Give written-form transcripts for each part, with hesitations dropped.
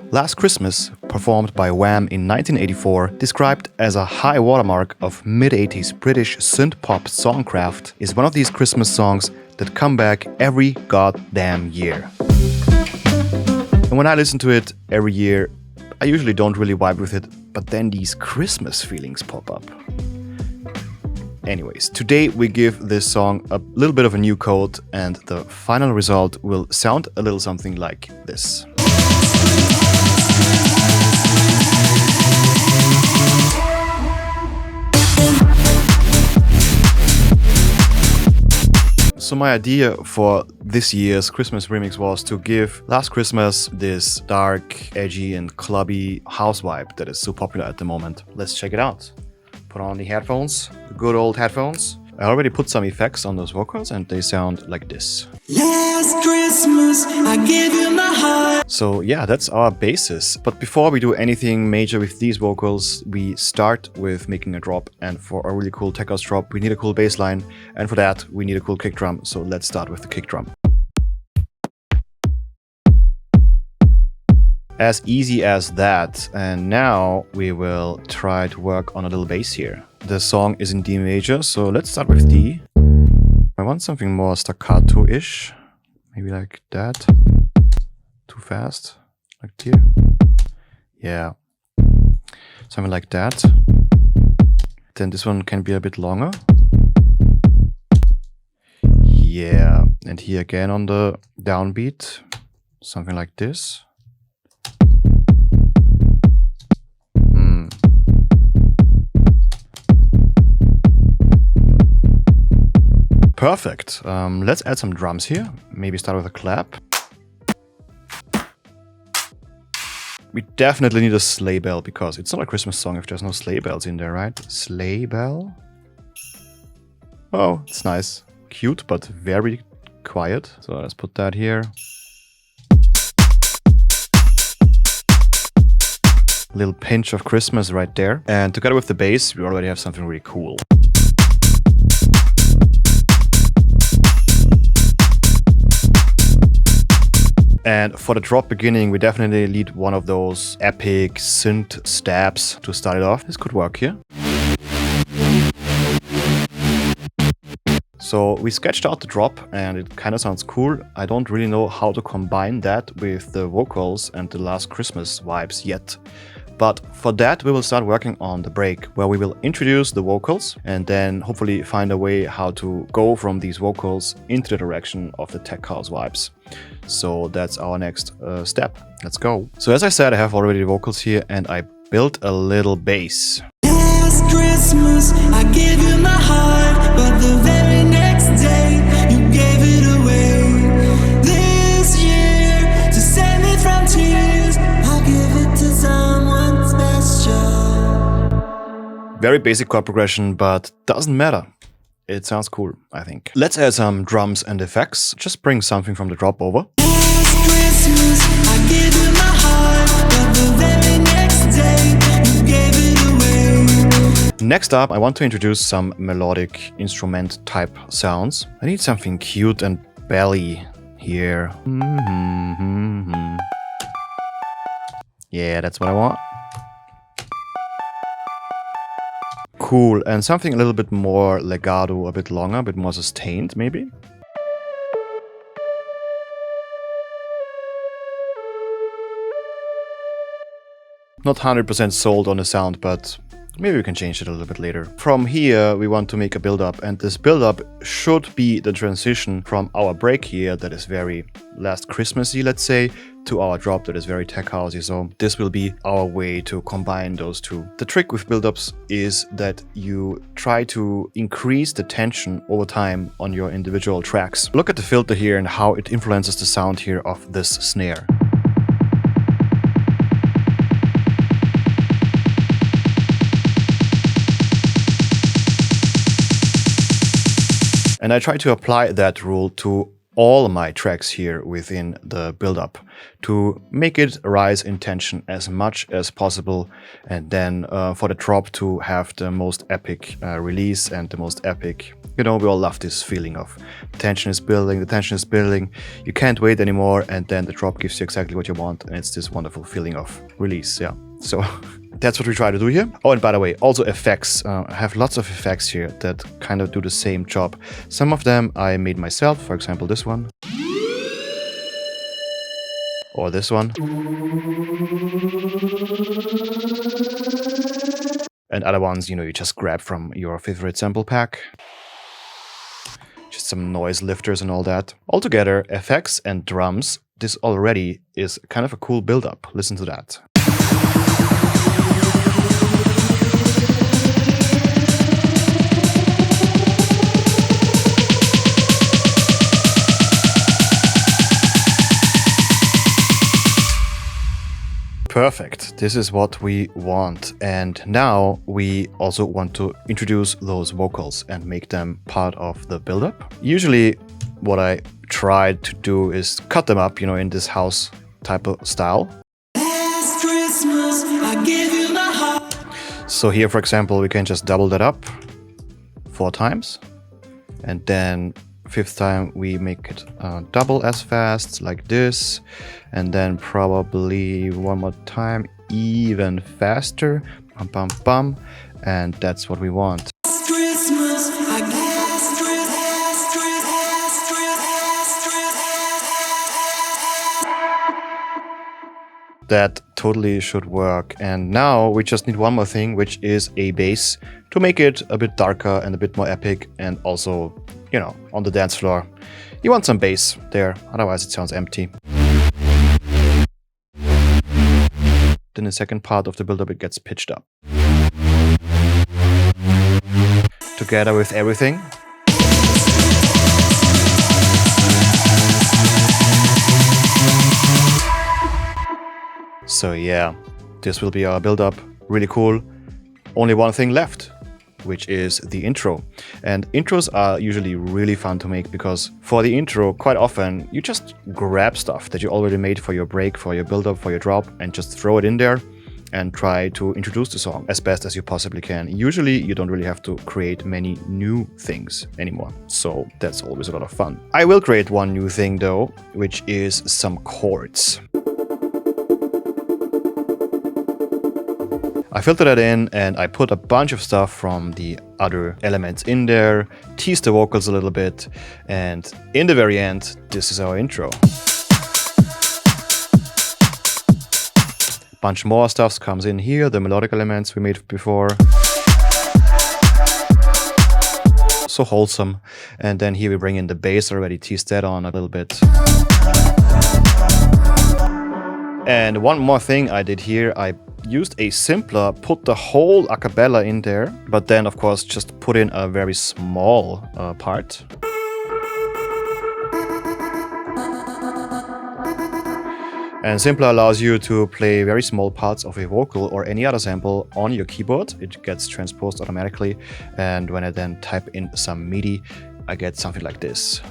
Last Christmas, performed by Wham in 1984, described as a high watermark of mid-80s British synth-pop songcraft, is one of these Christmas songs that come back every goddamn year. And when I listen to it every year, I usually don't really vibe with it, but then these Christmas feelings pop up. Anyways, today we give this song a little bit of a new code, and the final result will sound a little something like this. So my idea for this year's Christmas remix was to give Last Christmas this dark, edgy and clubby house vibe that is so popular at the moment. Let's check it out. Put on the headphones, the good old headphones. I already put some effects on those vocals and they sound like this. Last Christmas, I gave you my heart. So yeah, that's our basis. But before we do anything major with these vocals, we start with making a drop. And for a really cool tech house drop, we need a cool bass line. And for that, we need a cool kick drum. So let's start with the kick drum. As easy as that. And now we will try to work on a little bass here. The song is in D major, so let's start with D. I want something more staccato-ish. Maybe like that. Too fast. Like here. Yeah. Something like that. Then this one can be a bit longer. Yeah. And here again on the downbeat. Something like this. Perfect. Let's add some drums here. Maybe start with a clap. We definitely need a sleigh bell because it's not a Christmas song if there's no sleigh bells in there, right? Sleigh bell? Oh, it's nice. Cute, but very quiet. So let's put that here. Little pinch of Christmas right there. And together with the bass, we already have something really cool. And for the drop beginning, we definitely need one of those epic synth stabs to start it off. This could work here. So we sketched out the drop and it kind of sounds cool. I don't really know how to combine that with the vocals and the Last Christmas vibes yet. But for that, we will start working on the break, where we will introduce the vocals and then hopefully find a way how to go from these vocals into the direction of the tech house vibes. So that's our next step. Let's go. So as I said, I have already the vocals here and I built a little bass. Last Christmas, I gave you my heart, but the very next day, you gave it away. This year, to save me from tears, I'll give it to someone special. Very basic chord progression, but doesn't matter. It sounds cool, I think. Let's add some drums and effects. Just bring something from the drop over. Last Christmas, I gave you my heart, but the very next day, you gave it away. Next up, I want to introduce some melodic instrument type sounds. I need something cute and belly here. Yeah, that's what I want. Cool, and something a little bit more legato, a bit longer, a bit more sustained, maybe? Not 100% sold on the sound, but maybe we can change it a little bit later. From here, we want to make a build-up, and this build-up should be the transition from our break here that is very Last Christmassy, let's say, to our drop that is very tech housey. So this will be our way to combine those two. The trick with build-ups is that you try to increase the tension over time on your individual tracks. Look at the filter here and how it influences the sound here of this snare. And I try to apply that rule to all my tracks here within the build-up to make it rise in tension as much as possible, and then for the drop to have the most epic release and the most epic, you know, we all love this feeling of tension is building, the tension is building, you can't wait anymore, and then the drop gives you exactly what you want, and it's this wonderful feeling of release. Yeah, so that's what we try to do here. Oh, and by the way, also effects. I have lots of effects here that kind of do the same job. Some of them I made myself, for example this one. Or this one. And other ones, you know, you just grab from your favorite sample pack. Just some noise lifters and all that. Altogether, effects and drums, this already is kind of a cool build-up. Listen to that. Perfect. This is what we want. And now we also want to introduce those vocals and make them part of the build-up. Usually what I try to do is cut them up, you know, in this house type of style. Last Christmas, I gave you my heart. So here, for example, we can just double that up 4 times. And then 5th time we make it double as fast, like this, and then probably one more time even faster, bum bum bum, and that's what we want. Christmas, That totally should work. And now we just need one more thing, which is a bass to make it a bit darker and a bit more epic, and also, you know, on the dance floor you want some bass there, otherwise it sounds empty. Then the second part of the build-up, it gets pitched up together with everything. So yeah, this will be our build-up. Really cool. Only one thing left, which is the intro. And intros are usually really fun to make, because for the intro, quite often you just grab stuff that you already made for your break, for your build-up, for your drop, and just throw it in there and try to introduce the song as best as you possibly can. Usually you don't really have to create many new things anymore, so that's always a lot of fun. I will create one new thing though, which is some chords. I filtered that in and I put a bunch of stuff from the other elements in there, teased the vocals a little bit, and in the very end, this is our intro. Bunch more stuff comes in here, the melodic elements we made before. So wholesome. And then here we bring in the bass, already teased that on a little bit. And one more thing I did here, I used a simpler, put the whole a cappella in there, but then of course just put in a very small part. And simpler allows you to play very small parts of a vocal or any other sample on your keyboard. It gets transposed automatically, and when I then type in some MIDI, I get something like this.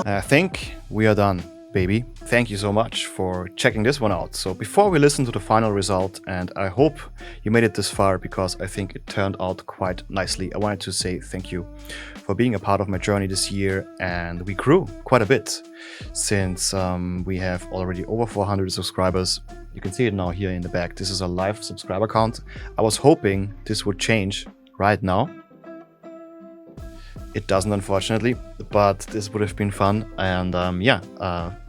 I think we are done, baby. Thank you so much for checking this one out. So before we listen to the final result, and I hope you made it this far because I think it turned out quite nicely, I wanted to say thank you for being a part of my journey this year. And we grew quite a bit since we have already over 400 subscribers. You can see it now here in the back. This is a live subscriber count. I was hoping this would change right now. It doesn't, unfortunately, but this would have been fun. And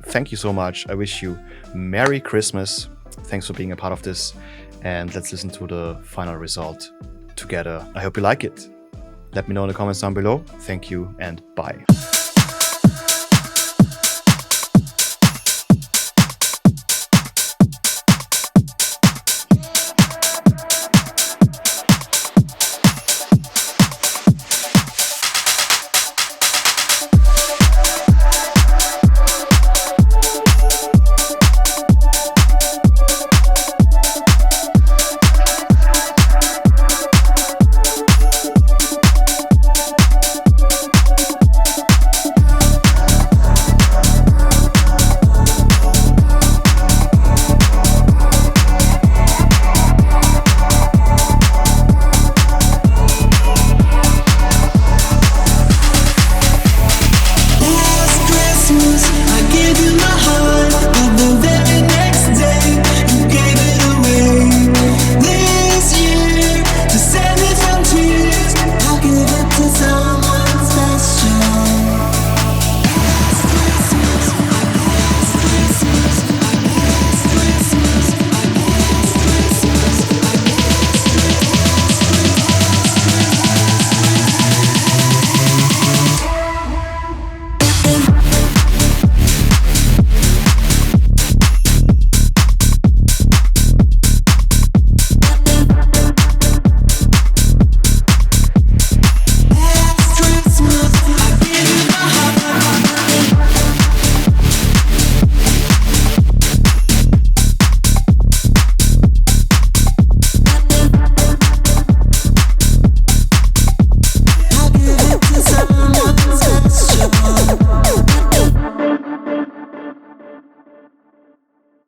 thank you so much. I wish you Merry Christmas. Thanks for being a part of this. And let's listen to the final result together. I hope you like it. Let me know in the comments down below. Thank you and bye.